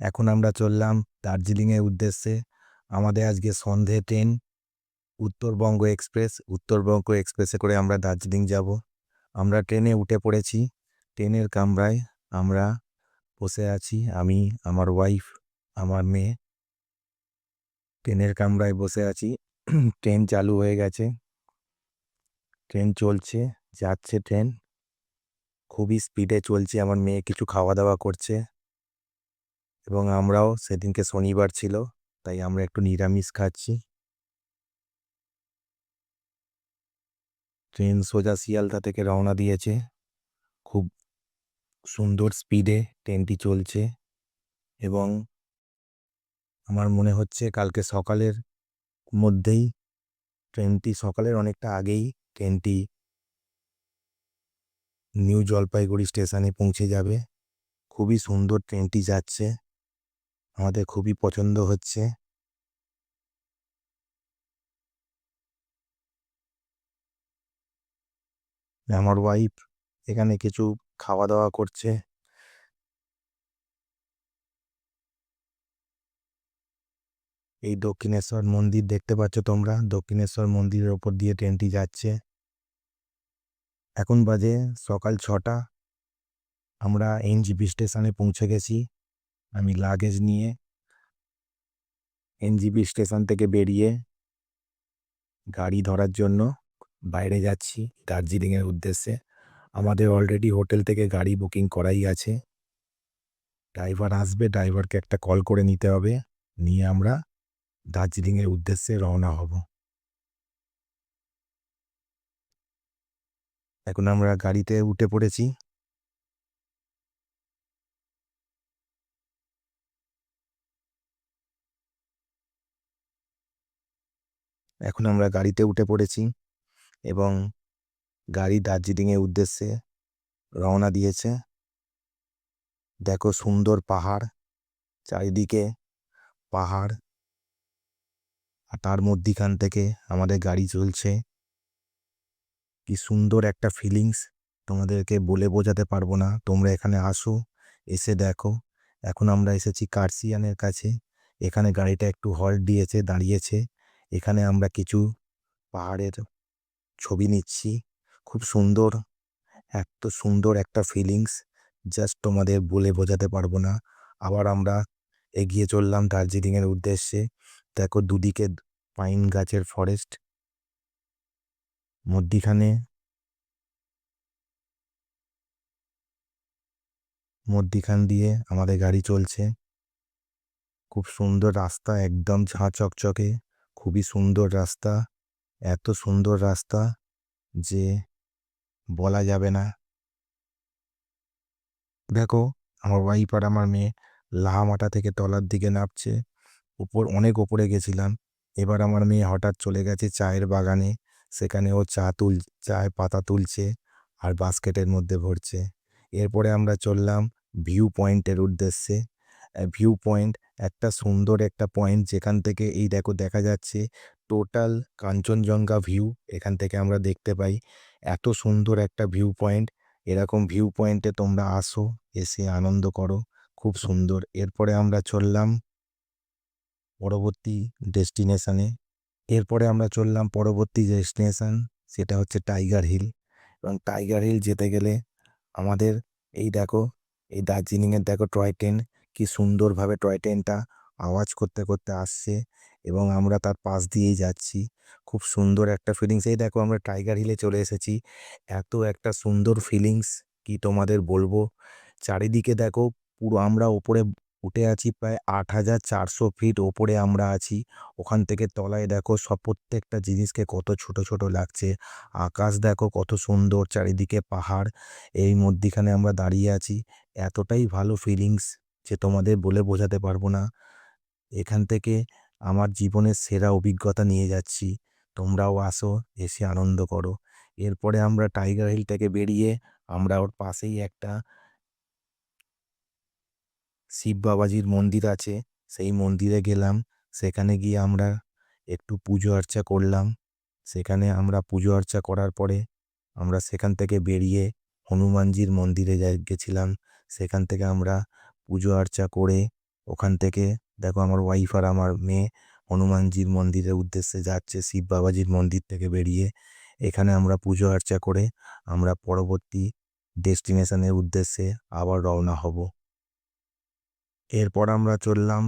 এখন আমরা চললাম দার্জিলিংয়ের উদ্দেশ্যে। আমাদের আজকে সন্ধে ট্রেন উত্তরবঙ্গ এক্সপ্রেস। উত্তরবঙ্গ এক্সপ্রেসে করে আমরা দার্জিলিং যাব। আমরা ট্রেনে উঠে পড়েছি। ট্রেনের কামরায় আমরা বসে আছি, আমি, আমার ওয়াইফ, আমার মেয়ে। ট্রেনের কামরায় বসে আছি। ট্রেন চালু হয়ে গেছে, ট্রেন চলছে, যাচ্ছে ট্রেন, খুবই স্পিডে চলছে। আমার মেয়ে কিছু খাওয়া দাওয়া করছে এবং আমরাও, সেদিনকে শনিবার ছিল তাই আমরা একটু নিরামিষ খাচ্ছি। ট্রেন সোজা শিয়ালদা থেকে রওনা দিয়েছে। খুব সুন্দর স্পিডে ট্রেনটি চলছে এবং আমার মনে হচ্ছে কালকে সকালের মধ্যেই, ট্রেনটি সকালের অনেকটা আগেই ট্রেনটি নিউ জলপাইগুড়ি স্টেশনে পৌঁছে যাবে। খুবই সুন্দর ট্রেনটি যাচ্ছে, আমাদের খুবই পছন্দ হচ্ছে। আমার ওয়াইফ এখানে কিছু খাওয়া দাওয়া করছে। এই দক্ষিণেশ্বর মন্দির দেখতে পাচ্ছ তোমরা, দক্ষিণেশ্বর মন্দিরের ওপর দিয়ে ট্রেনটি যাচ্ছে। এখন বাজে সকাল 6টা। আমরা এনজিপি স্টেশনে পৌঁছে গেছি। আমি লাগেজ নিয়ে এনজিপি স্টেশন থেকে বেরিয়ে গাড়ি ধরার জন্য বাইরে যাচ্ছি দার্জিলিংয়ের উদ্দেশ্যে। আমাদের অলরেডি হোটেল থেকে গাড়ি বুকিং করাই আছে। ড্রাইভার আসবে, ড্রাইভারকে একটা কল করে নিতে হবে, নিয়ে আমরা দার্জিলিংয়ের উদ্দেশ্যে রওনা হব। এখন আমরা গাড়িতে উঠে পড়েছি। এখন আমরা গাড়িতে উঠে পড়েছি এবং গাড়ি দার্জিলিংয়ের উদ্দেশ্যে রওনা দিয়েছে। দেখো সুন্দর পাহাড়, চারিদিকে পাহাড়, আর তার মধ্যিখান থেকে আমাদের গাড়ি চলছে। কি সুন্দর একটা ফিলিংস, তোমাদেরকে বলে বোঝাতে পারবো না। তোমরা এখানে আসো, এসে দেখো। এখন আমরা এসেছি কার্সিয়ানের কাছে। এখানে গাড়িটা একটু হল্ট দিয়েছে, দাঁড়িয়েছে। এখানে আমরা কিছু পাহাড়ের ছবি নিচ্ছি। খুব সুন্দর, এত সুন্দর একটা ফিলিংস, জাস্ট তোমাদের বলে বোঝাতে পারবো না। আবার আমরা এগিয়ে চললাম দার্জিলিংয়ের উদ্দেশ্যে। দেখো দুদিকে পাইন গাছের ফরেস্ট, মধ্যিখান দিয়ে আমাদের গাড়ি চলছে। খুব সুন্দর রাস্তা, একদম ঝাঁ চকচকে, খুবই সুন্দর রাস্তা। এত সুন্দর রাস্তা যে বলা যাবে না। দেখো আমার ওয়াইফ আর আমার মেয়ে লাহামাটা থেকে তলার দিকে নামছে। অনেক ওপরে গেছিলাম। এবার আমার মেয়ে হঠাৎ চলে গেছে চায়ের বাগানে, সেখানে ও চায়ের পাতা তুলছে আর বাস্কেটের মধ্যে ভরছে। এরপরে আমরা চললাম ভিউ পয়েন্টের উদ্দেশ্যে। ভিউ পয়েন্ট একটা সুন্দর একটা পয়েন্ট, যেখান থেকে এই দেখো দেখা যাচ্ছে টোটাল কাঞ্চনজঙ্ঘা ভিউ এখান থেকে আমরা দেখতে পাই। এত সুন্দর একটা ভিউ পয়েন্ট। এরকম ভিউ পয়েন্টে তোমরা আসো, এসে আনন্দ করো, খুব সুন্দর। এরপরে আমরা চললাম পরবর্তী ডেস্টিনেশনে। সেটা হচ্ছে টাইগার হিল। এবং টাইগার হিল যেতে গেলে আমাদের, এই দেখো, এই দার্জিলিংয়ের দেখো টয় ট্রেন, কি সুন্দরভাবে টয় ট্রেনটা আওয়াজ করতে করতে আসছে এবং আমরা তার পাশ দিয়েই যাচ্ছি। খুব সুন্দর একটা ফিলিংস। এই দেখো আমরা টাইগার হিলে চলে এসেছি। এত একটা সুন্দর ফিলিংস, কি তোমাদের বলবো। চারিদিকে দেখো, পুরো আমরা ওপরে উঠে আছি, প্রায় 8,400 ফিট ওপরে আমরা আছি। ওখান থেকে তলায় দেখো সব প্রত্যেকটা জিনিসকে কত ছোট ছোট লাগছে। আকাশ দেখো কত সুন্দর, চারিদিকে পাহাড়, এই মধ্যিখানে আমরা দাঁড়িয়ে আছি। এতটাই ভালো ফিলিংস যে তোমাদের বলে বোঝাতে পারবো না। এখান থেকে আমার জীবনের সেরা অভিজ্ঞতা নিয়ে যাচ্ছি। তোমরাও আসো, এসে আনন্দ করো। এরপরে আমরা টাইগার হিল থেকে বেরিয়ে আমরা ওর পাশেই একটা শিব বাবাজির মন্দির আছে, সেই মন্দিরে গেলাম। সেখানে গিয়ে আমরা একটু পুজো আর্চা করলাম। সেখানে আমরা পুজো আর্চা করার পরে আমরা সেখান থেকে বেরিয়ে হনুমানজির মন্দিরে গেছিলাম। সেখান থেকে আমরা পুজো আর্চা করে ওখান থেকে দেখো আমার ওয়াইফ আর আমার মেয়ে হনুমানজির মন্দিরের উদ্দেশ্যে যাচ্ছে, শিব বাবাজির মন্দির থেকে বেরিয়ে। এখানে আমরা পুজো আর্চা করে আমরা পরবর্তী ডেস্টিনেশনের উদ্দেশ্যে আবার রওনা হব। এরপর আমরা চললাম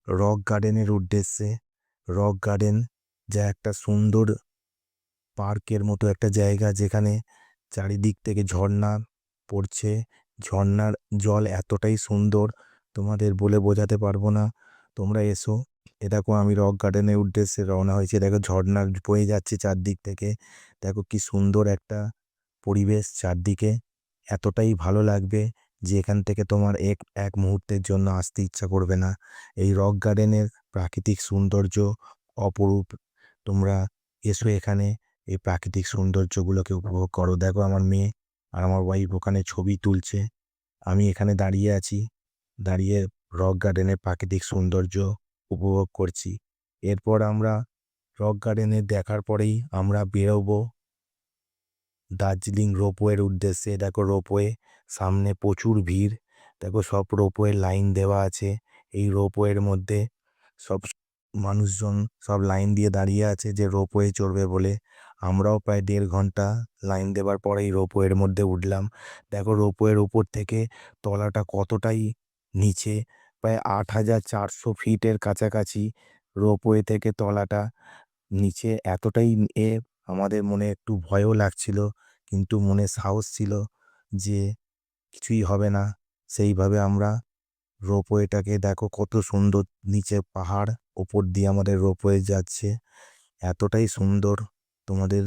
রক গার্ডেনের উদ্দেশ্যে। রক গার্ডেন যা একটা সুন্দর পার্কের মতো একটা জায়গা, যেখানে চারিদিক থেকে ঝর্ণা পড়ছে। ঝর্ণার জল এতটাই সুন্দর তোমাদের বলে বোঝাতে পারবো না। তোমরা এসো। এ দেখো আমি রক গার্ডেনের উদ্দেশ্যে রওনা হয়েছি। দেখো ঝর্ণা বয়ে যাচ্ছে চারদিক থেকে। দেখো কি সুন্দর একটা পরিবেশ চারদিকে। এতটাই ভালো লাগবে যে এখান থেকে তোমার এক এক মুহূর্তের জন্য আসতে ইচ্ছা করবে না। এই রক গার্ডেনের প্রাকৃতিক সৌন্দর্য অপরূপ। তোমরা এসো এখানে, এই প্রাকৃতিক সৌন্দর্যগুলোকে উপভোগ করো। দেখো আমার মেয়ে আর আমার ওয়াইফ ওখানে ছবি তুলছে, আমি এখানে দাঁড়িয়ে আছি, দাঁড়িয়ে রক গার্ডেনের প্রাকৃতিক সৌন্দর্য উপভোগ করছি। এরপর আমরা রক গার্ডেনে দেখার পরেই আমরা বেরোবো দার্জিলিং রোপওয়ের উদ্দেশ্যে। দেখো রোপওয়ে, সামনে প্রচুর ভিড়। দেখো সব রোপওয়ে লাইন দেওয়া আছে। এই রোপওয়ের মধ্যে সব মানুষজন সব লাইন দিয়ে দাঁড়িয়ে আছে যে রোপওয়ে চড়বে বলে। আমরাও প্রায় 1.5 ঘন্টা লাইন দেওয়ার পরেই রোপওয়ের মধ্যে উঠলাম। দেখো রোপওয়ের উপর থেকে তলাটা কতটাই নিচে, প্রায় 8,400 ফিটের কাছাকাছি রোপওয়ে থেকে তলাটা নিচে। এতটাই আমাদের মনে একটু ভয়ও লাগছিল, কিন্তু মনে সাহস ছিল যে কিছুই হবে না। সেইভাবে আমরা রোপওয়েটাকে, দেখো কত সুন্দর নিচে পাহাড়, ওপর দিয়ে আমাদের রোপওয়ে যাচ্ছে। এতটাই সুন্দর, তোমাদের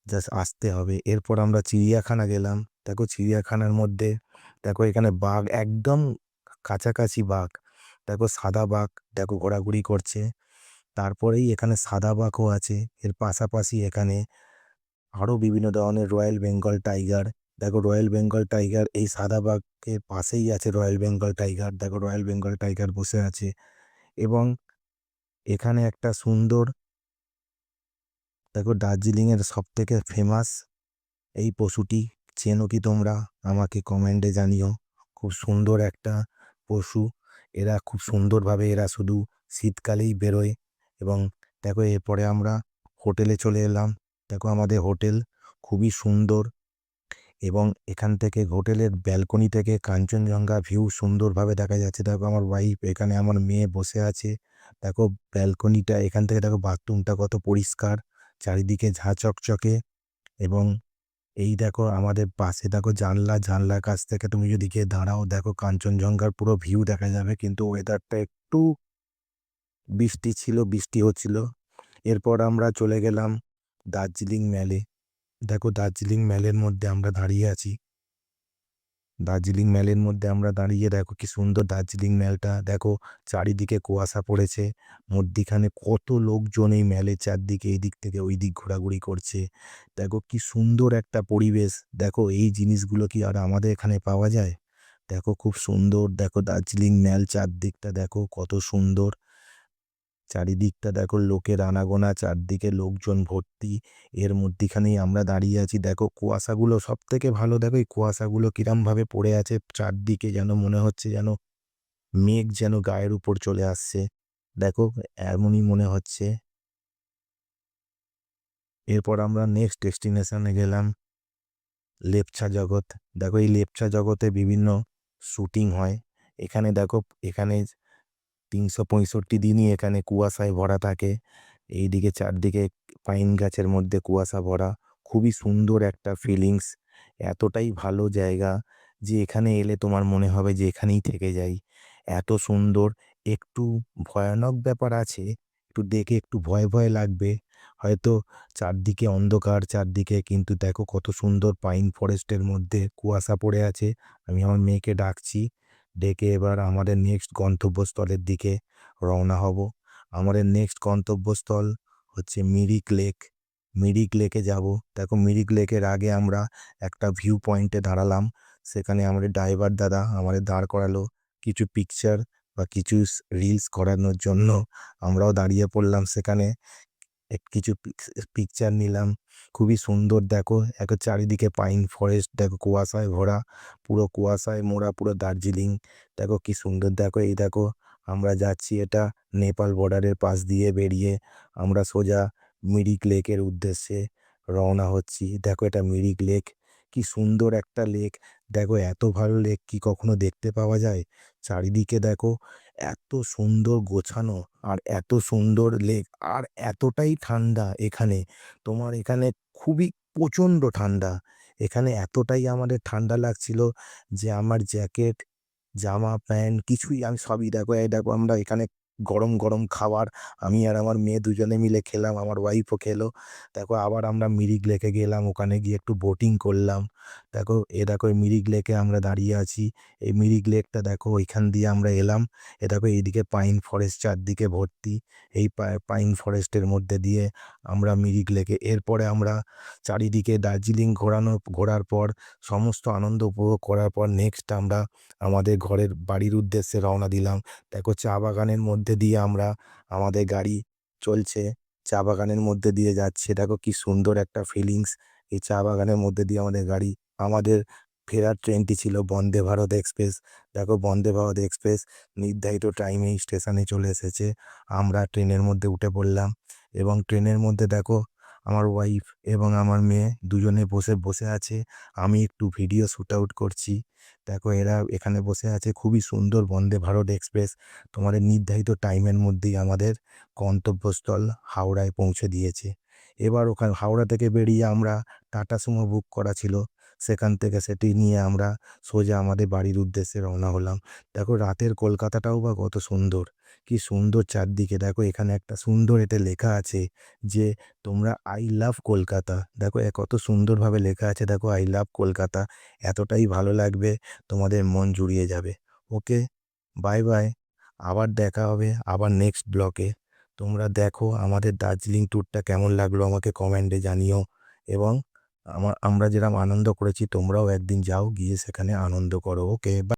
জাস্ট আসতে হবে। এরপর আমরা চিড়িয়াখানা গেলাম। দেখো চিড়িয়াখানার মধ্যে দেখো এখানে বাঘ, একদম কাছাকাছি বাঘ। দেখো সাদা বাঘ, দেখো ঘোরাঘুরি করছে। তারপরেই এখানে সাদা বাঘও আছে। এর পাশাপাশি এখানে আরও বিভিন্ন ধরনের রয়্যাল বেঙ্গল টাইগার। দেখো রয়্যাল বেঙ্গল টাইগার, এই সাদা বাঘের পাশেই আছে রয়্যাল বেঙ্গল টাইগার। দেখো রয়্যাল বেঙ্গল টাইগার বসে আছে। এবং এখানে একটা সুন্দর, দেখো দার্জিলিংয়ের সব থেকে ফেমাস এই পশুটি, চেনো কি তোমরা? আমাকে কমেন্টে জানিও। খুব সুন্দর একটা পশু। এরা খুব সুন্দরভাবে, এরা শুধু শীতকালেই বেরোয়। এবং দেখো এরপরে আমরা হোটেলে চলে এলাম। দেখো আমাদের হোটেল খুবই সুন্দর, এবং এখান থেকে হোটেলের ব্যালকনি থেকে কাঞ্চনজঙ্ঘা ভিউ সুন্দরভাবে দেখা যাচ্ছে। দেখো আমার ওয়াইফ, এখানে আমার মেয়ে বসে আছে। দেখো ব্যালকনিটা, এখান থেকে দেখো বাথরুমটা কত পরিষ্কার, চারিদিকে ঝাঁ চকচকে। এবং এই দেখো আমাদের পাশে দেখো জানলা, জানলার কাছ থেকে তুমি যদি গিয়ে দাঁড়াও, দেখো কাঞ্চনজঙ্ঘার পুরো ভিউ দেখা যাবে। কিন্তু ওয়েদারটা একটু বৃষ্টি ছিল, বৃষ্টি হচ্ছিল। এরপর আমরা চলে গেলাম দার্জিলিং ম্যালে। দেখো দার্জিলিং ম্যালের মধ্যে আমরা দাঁড়িয়ে আছি। দার্জিলিং ম্যালের মধ্যে আমরা দাঁড়িয়ে, দেখো কি সুন্দর দার্জিলিং ম্যালটা। দেখো চারিদিকে কুয়াশা পড়েছে, মধ্যিখানে কত লোকজন এই ম্যালের চারদিকে এইদিক থেকে ওই দিক ঘোরাঘুরি করছে। দেখো কি সুন্দর একটা পরিবেশ। দেখো এই জিনিসগুলো কি আর আমাদের এখানে পাওয়া যায়? দেখো খুব সুন্দর। দেখো দার্জিলিং ম্যাল চারদিকটা দেখো কত সুন্দর। চারিদিকটা দেখো লোকের আনাগোনা, চারদিকে লোকজন ভর্তি। এর মধ্যিখানেই আমরা দাঁড়িয়ে আছি। দেখো কুয়াশাগুলো সব থেকে ভালো, দেখো এই কুয়াশাগুলো কিরম ভাবে পড়ে আছে চারদিকে, যেন মনে হচ্ছে যেন মেঘ যেন গায়ের উপর চলে আসছে। দেখো এমনই মনে হচ্ছে। এরপর আমরা নেক্সট ডেস্টিনেশনে গেলাম লেপচা জগৎ। দেখো এই লেপচা জগতে বিভিন্ন শুটিং হয়। এখানে দেখো, এখানে 365 দিনই এখানে কুয়াশায় ভরা থাকে। এইদিকে চারদিকে পাইন গাছের মধ্যে কুয়াশা ভরা। খুবই সুন্দর একটা ফিলিংস। এতটাই ভালো জায়গা যে এখানে এলে তোমার মনে হবে যে এখানেই থেকে যাই। এত সুন্দর। একটু ভয়ানক ব্যাপার আছে, একটু দেখে একটু ভয় ভয় লাগবে হয়তো, চারদিকে অন্ধকার চারদিকে, কিন্তু দেখো কত সুন্দর পাইন ফরেস্টের মধ্যে কুয়াশা পড়ে আছে। আমি আমার মেয়েকে ডাকছি, ডেকে এবার আমাদের নেক্সট গন্তব্যস্থলের দিকে রওনা হব। আমাদের নেক্সট গন্তব্যস্থল হচ্ছে মিরিক লেক। মিরিক লেকে যাব। দেখো মিরিক লেকের আগে আমরা একটা ভিউ পয়েন্টে দাঁড়ালাম। সেখানে আমাদের ড্রাইভার দাদা আমাদের দাঁড় করালো কিছু পিকচার বা কিছু রিলস করানোর জন্য। আমরাও দাঁড়িয়ে পড়লাম সেখানে। কিছু পিকচার নিলাম। খুবই সুন্দর দেখো, দেখো চারিদিকে পাইন ফরেস্ট, দেখো কুয়াশায় ভরা, পুরো কুয়াশায় মোড়া পুরো দার্জিলিং। দেখো কি সুন্দর, দেখো এই দেখো আমরা যাচ্ছি, এটা নেপাল বর্ডারের পাশ দিয়ে বেরিয়ে আমরা সোজা মিরিক লেকের উদ্দেশ্যে রওনা হচ্ছি। দেখো এটা মিরিক লেক, কি সুন্দর একটা লেক। দেখো এত ভালো লেক কি কখনো দেখতে পাওয়া যায়? চারিদিকে দেখো এত সুন্দর গোছানো, আর এত সুন্দর লেক, আর এতটাই ঠান্ডা এখানে। তোমার এখানে খুবই প্রচণ্ড ঠান্ডা। এখানে এতটাই আমাদের ঠান্ডা লাগছিল যে আমার জ্যাকেট, জামা প্যান্ট কিছুই, আমি সবই দেখো, এই দেখো আমরা এখানে গরম গরম খাবার আমি আর আমার মেয়ে দুজনে মিলে খেলাম, আমার ওয়াইফও খেলো। দেখো আবার আমরা মিরিক লেকে গেলাম, ওখানে গিয়ে একটু বোটিং করলাম। দেখো দেখো এই মিরিক লেকে আমরা দাঁড়িয়ে আছি। এই মিরিক লেকটা দেখো, ওইখান দিয়ে আমরা এলাম। দেখো এইদিকে পাইন ফরেস্ট চারদিকে ভর্তি। এই পাইন ফরেস্টের মধ্যে দিয়ে আমরা মিরিক লেকে, এরপরে আমরা চারিদিকে দার্জিলিং ঘোরার পর, সমস্ত আনন্দ উপভোগ করার পর নেক্সট আমরা আমাদের ঘরের বাড়ির উদ্দেশ্যে রওনা দিলাম। দেখো চা বাগানের মধ্যে দিয়ে আমাদের গাড়ি চলছে, চা বাগানের মধ্যে দিয়ে যাচ্ছে। দেখো কি সুন্দর একটা ফিলিংস, এই চা বাগানের মধ্যে দিয়ে আমাদের গাড়ি। আমাদের ফেরার ট্রেনটি ছিল বন্দে ভারত এক্সপ্রেস। দেখো বন্দে ভারত এক্সপ্রেস নির্ধারিত টাইমেই স্টেশনে চলে এসেছে। আমরা ট্রেনের মধ্যে উঠে পড়লাম, এবং ট্রেনের মধ্যে দেখো আমার ওয়াইফ এবং আমার মেয়ে দুজনে বসে বসে আছে। আমি একটু ভিডিও শ্যুট আউট করছি। দেখো এরা এখানে বসে আছে। খুবই সুন্দর বন্দে ভারত এক্সপ্রেস তোমাদের নির্ধারিত টাইমের মধ্যেই আমাদের গন্তব্যস্থল হাওড়ায় পৌঁছে দিয়েছে। এবার ওখানে হাওড়া থেকে বেরিয়ে আমরা টাটা সুমো বুক করা ছিল, সেখান থেকে সেটি নিয়ে আমরা সোজা আমাদের বাড়ির উদ্দেশ্যে রওনা হলাম। দেখো রাতের কলকাতাটাও বা কত সুন্দর, কি সুন্দর চারদিকে। দেখো এখানে একটা সুন্দর এতে লেখা আছে যে তোমরা আই লাভ কলকাতা। দেখো কত সুন্দরভাবে লেখা আছে, দেখো আই লাভ কলকাতা। এতটাই ভালো লাগবে, তোমাদের মন জুড়িয়ে যাবে। ওকে, বাই বাই, আবার দেখা হবে আবার নেক্সট ব্লকে। তোমরা দেখো আমাদের দার্জিলিং ট্যুরটা কেমন লাগলো আমাকে কমেন্টে জানিও, এবং আমরা যেরকম আনন্দ করেছি তোমরাও একদিন যাও, গিয়ে সেখানে আনন্দ করো। ওকে, বাই।